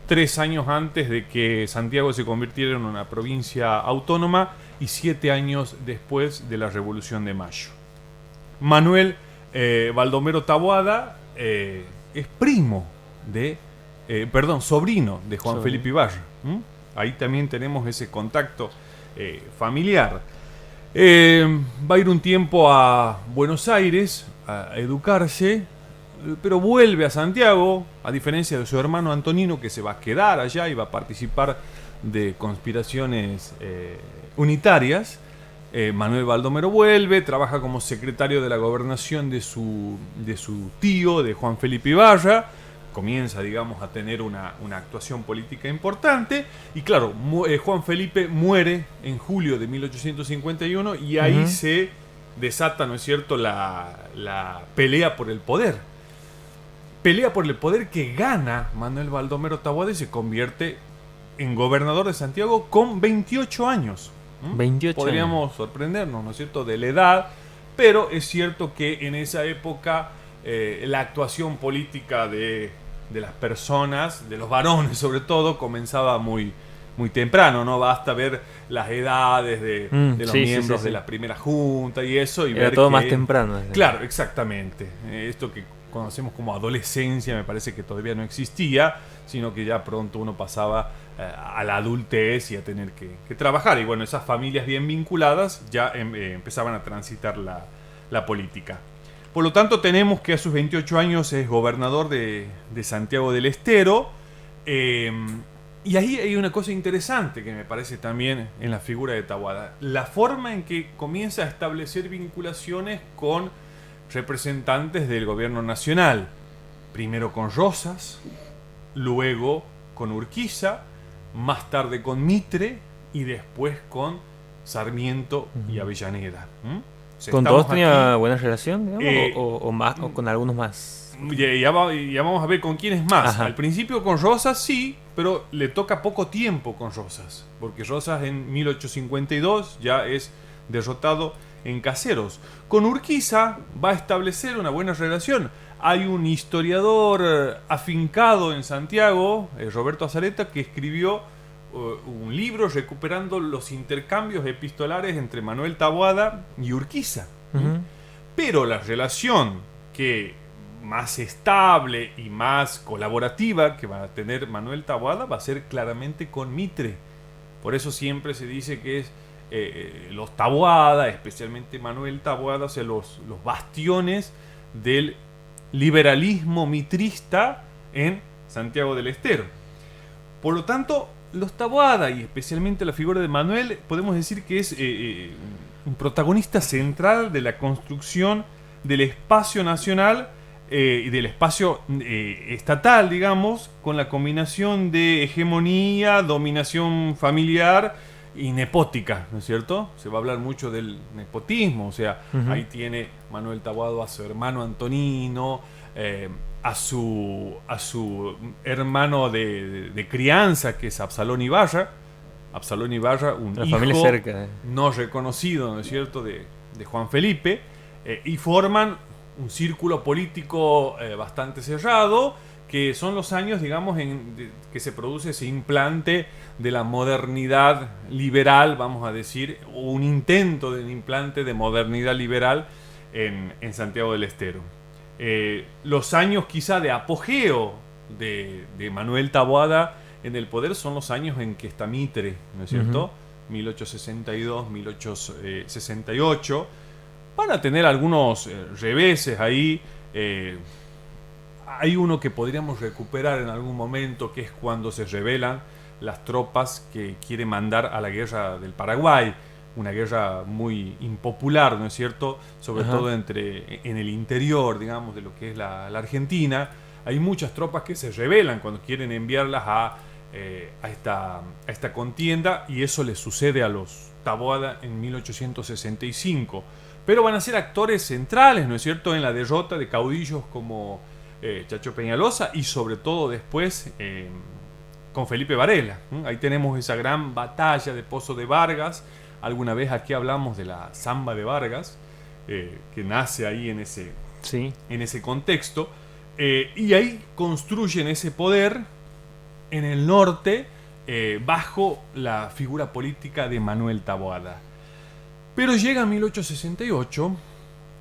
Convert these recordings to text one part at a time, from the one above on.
3 años antes de que Santiago se convirtiera en una provincia autónoma y 7 años después de la Revolución de Mayo. Manuel Baldomero Taboada es sobrino de Juan Felipe Ibarra. Ahí también tenemos ese contacto familiar. Va a ir un tiempo a Buenos Aires a educarse, pero vuelve a Santiago, a diferencia de su hermano Antonino, que se va a quedar allá y va a participar de conspiraciones unitarias. Manuel Baldomero vuelve, trabaja como secretario de la gobernación de su tío, de Juan Felipe Ibarra. Comienza, digamos, a tener una actuación política importante. Y claro, Juan Felipe muere en julio de 1851 y ahí se desata, ¿no es cierto?, la pelea por el poder. Pelea por el poder que gana Manuel Baldomero Taboada y se convierte en gobernador de Santiago con 28 años. 28 Podríamos años. sorprendernos, ¿no es cierto?, de la edad, pero es cierto que en esa época la actuación política de las personas, de los varones sobre todo, comenzaba muy, muy temprano, ¿no? Basta ver las edades de los miembros de la primera junta y eso, y era ver todo que, más temprano. Claro, exactamente. Esto que conocemos como adolescencia me parece que todavía no existía, sino que ya pronto uno pasaba a la adultez y a tener que trabajar. Y bueno, esas familias bien vinculadas ya empezaban a transitar la política. Por lo tanto, tenemos que a sus 28 años es gobernador de Santiago del Estero. Y ahí hay una cosa interesante que me parece también en la figura de Taboada. La forma en que comienza a establecer vinculaciones con representantes del gobierno nacional. Primero con Rosas, luego con Urquiza, más tarde con Mitre y después con Sarmiento y Avellaneda. ¿Con todos tenía buena relación, digamos, o más, o con algunos más? Ya vamos a ver con quién es más. Ajá. Al principio con Rosas sí, pero le toca poco tiempo con Rosas, porque Rosas en 1852 ya es derrotado en Caseros. Con Urquiza va a establecer una buena relación. Hay un historiador afincado en Santiago, Roberto Azareta, que escribió un libro recuperando los intercambios epistolares entre Manuel Taboada y Urquiza. Pero la relación que más estable y más colaborativa que va a tener Manuel Taboada va a ser claramente con Mitre. Por eso siempre se dice que es los Taboada, especialmente Manuel Taboada, o sea, los bastiones del liberalismo mitrista en Santiago del Estero. Por lo tanto, los Taboada y especialmente la figura de Manuel podemos decir que es un protagonista central de la construcción del espacio nacional y del espacio estatal, digamos, con la combinación de hegemonía, dominación familiar y nepótica, ¿no es cierto? Se va a hablar mucho del nepotismo, o sea, ahí tiene Manuel Taboada a su hermano Antonino, a su hermano de crianza, que es Absalón Ibarra. Absalón Ibarra, un la hijo familia cerca, no reconocido, ¿no es cierto?, de Juan Felipe, y forman un círculo político bastante cerrado, que son los años, digamos, que se produce ese implante de la modernidad liberal, vamos a decir, un intento de un implante de modernidad liberal en Santiago del Estero. Los años quizá de apogeo de Manuel Taboada en el poder son los años en que está Mitre, ¿no es cierto? 1862, 1868. Van a tener algunos reveses ahí. Hay uno que podríamos recuperar en algún momento, que es cuando se rebelan las tropas que quiere mandar a la guerra del Paraguay. Una guerra muy impopular, ¿no es cierto? Sobre todo en el interior, digamos, de lo que es la Argentina. Hay muchas tropas que se rebelan cuando quieren enviarlas a esta contienda, y eso le sucede a los Taboada en 1865. Pero van a ser actores centrales, ¿no es cierto?, en la derrota de caudillos como Chacho Peñalosa y sobre todo después con Felipe Varela. Ahí tenemos esa gran batalla de Pozo de Vargas. Alguna vez aquí hablamos de la Zamba de Vargas, que nace ahí en ese contexto. Y ahí construyen ese poder en el norte bajo la figura política de Manuel Taboada. Pero llega 1868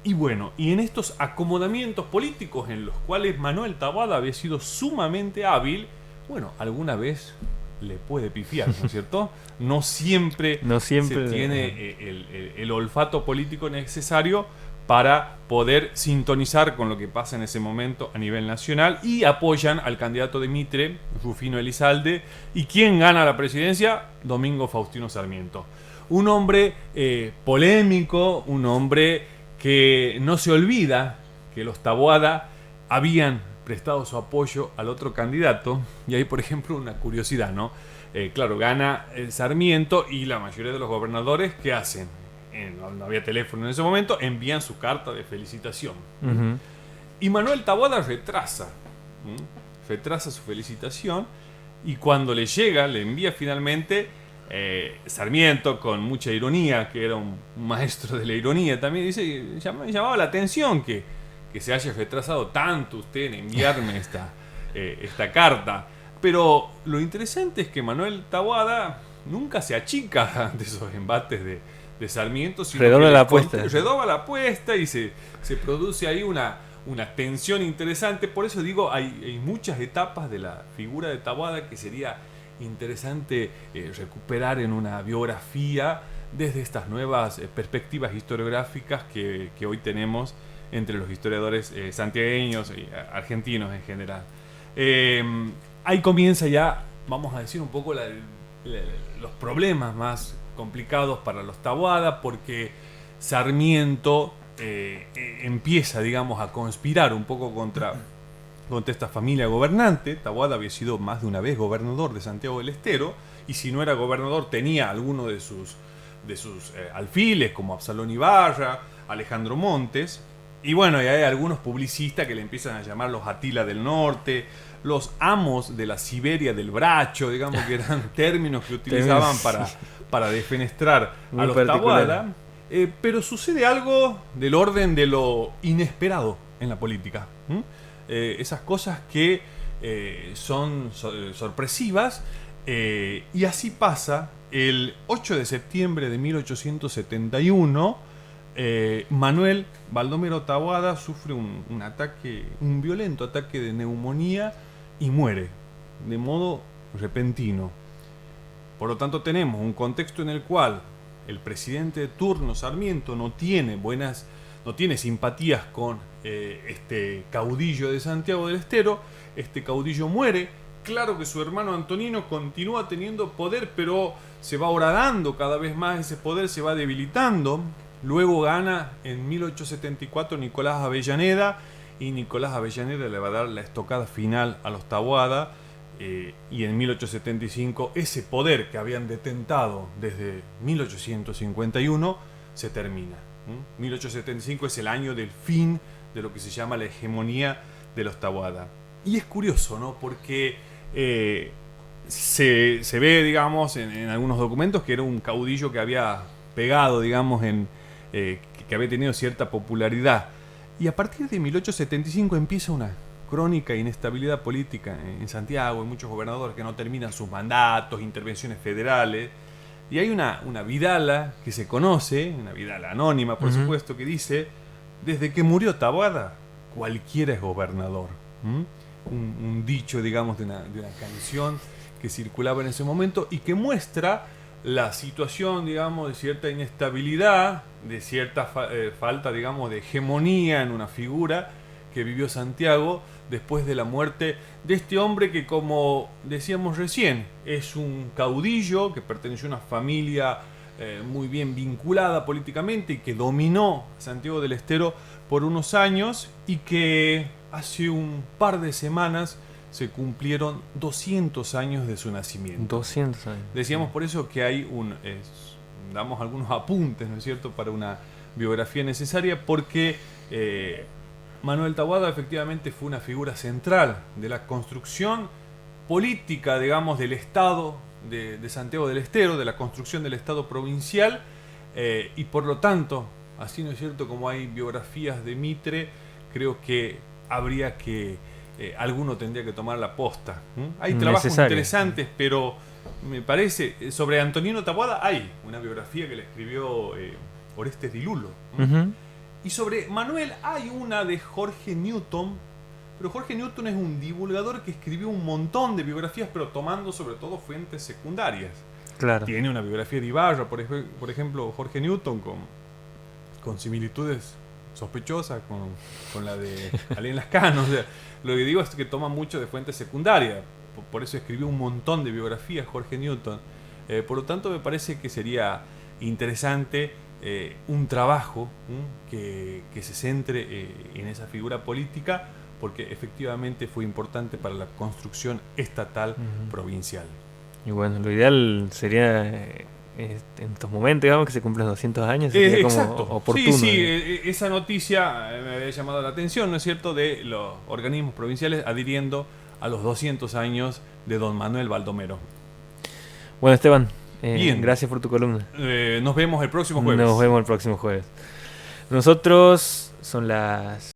y bueno, y en estos acomodamientos políticos en los cuales Manuel Taboada había sido sumamente hábil, bueno, alguna vez le puede pifiar, ¿no es cierto? No siempre se tiene el olfato político necesario para poder sintonizar con lo que pasa en ese momento a nivel nacional, y apoyan al candidato de Mitre, Rufino Elizalde. ¿Y quién gana la presidencia? Domingo Faustino Sarmiento. Un hombre polémico, un hombre que no se olvida que los Taboada habían prestado su apoyo al otro candidato. Y hay, por ejemplo, una curiosidad, ¿no? Claro, gana el Sarmiento y la mayoría de los gobernadores, ¿qué hacen? No había teléfono en ese momento, envían su carta de felicitación. Uh-huh. Y Manuel Taboada retrasa su felicitación, y cuando le llega, le envía finalmente Sarmiento, con mucha ironía, que era un maestro de la ironía también, dice, me llamaba la atención que se haya retrasado tanto usted en enviarme esta carta. Pero lo interesante es que Manuel Taboada nunca se achica ante esos embates de Sarmiento, sino redobla la apuesta y se produce ahí una tensión interesante. Por eso digo, hay muchas etapas de la figura de Taboada que sería interesante recuperar en una biografía desde estas nuevas perspectivas historiográficas que hoy tenemos entre los historiadores santiagueños y argentinos en general. Ahí comienza ya, vamos a decir, un poco los problemas más complicados para los Taboada, porque Sarmiento empieza, digamos, a conspirar un poco contra esta familia gobernante. Taboada había sido más de una vez gobernador de Santiago del Estero, y si no era gobernador tenía alguno de sus alfiles, como Absalón Ibarra, Alejandro Montes. Y bueno, y hay algunos publicistas que le empiezan a llamar los Atila del Norte, los amos de la Siberia del Bracho, digamos, que eran términos que utilizaban para defenestrar a los Taboada. Pero sucede algo del orden de lo inesperado en la política. Esas cosas que son sorpresivas, y así pasa. El 8 de septiembre de 1871, Manuel Baldomero Taboada sufre un violento ataque de neumonía y muere de modo repentino. Por lo tanto, tenemos un contexto en el cual el presidente de turno, Sarmiento, no tiene simpatías con este caudillo de Santiago del Estero. Este caudillo muere. Claro que su hermano Antonino continúa teniendo poder, pero se va horadando cada vez más, ese poder se va debilitando. Luego gana en 1874 Nicolás Avellaneda, y Nicolás Avellaneda le va a dar la estocada final a los Taboada, y en 1875 ese poder que habían detentado desde 1851 se termina. 1875 es el año del fin de lo que se llama la hegemonía de los Taboada. Y es curioso, ¿no? Porque se ve, digamos, en algunos documentos que era un caudillo que había pegado, digamos, que había tenido cierta popularidad. Y a partir de 1875 empieza una crónica inestabilidad política en Santiago. Hay muchos gobernadores que no terminan sus mandatos, intervenciones federales. Y hay una vidala que se conoce, una vidala anónima, por supuesto, que dice: desde que murió Taboada, cualquiera es gobernador. Un dicho, digamos, de una canción que circulaba en ese momento y que muestra la situación, digamos, de cierta inestabilidad, de cierta falta, digamos, de hegemonía en una figura que vivió Santiago después de la muerte de este hombre que, como decíamos recién, es un caudillo que perteneció a una familia muy bien vinculada políticamente y que dominó Santiago del Estero por unos años, y que hace un par de semanas se cumplieron 200 años de su nacimiento. 200 años. Decíamos por eso que hay damos algunos apuntes, ¿no es cierto?, para una biografía necesaria, porque Manuel Taboada efectivamente fue una figura central de la construcción política, digamos, del Estado de Santiago del Estero, de la construcción del Estado provincial, y por lo tanto, así, ¿no es cierto?, como hay biografías de Mitre, creo que habría que alguno tendría que tomar la posta. Hay trabajos interesantes, pero me parece, sobre Antonino Taboada hay una biografía que le escribió Orestes Di Lulo. Y sobre Manuel hay una de Jorge Newton, pero Jorge Newton es un divulgador que escribió un montón de biografías, pero tomando sobre todo fuentes secundarias. Claro. Tiene una biografía de Ibarra, por ejemplo, Jorge Newton, con similitudes sospechosas con la de Alain Lascano. O sea, lo que digo es que toma mucho de fuentes secundarias. Por eso escribió un montón de biografías Jorge Newton. Por lo tanto, me parece que sería interesante un trabajo que se centre en esa figura política, porque efectivamente fue importante para la construcción estatal provincial. Y bueno, lo ideal sería en estos momentos, digamos, que se cumplen 200 años, sería exacto. como oportuno. Sí, esa noticia me había llamado la atención, ¿no es cierto?, de los organismos provinciales adhiriendo a los 200 años de don Manuel Baldomero. Bueno, Esteban, bien, gracias por tu columna. Nos vemos el próximo jueves. Nos vemos el próximo jueves. Nosotros son las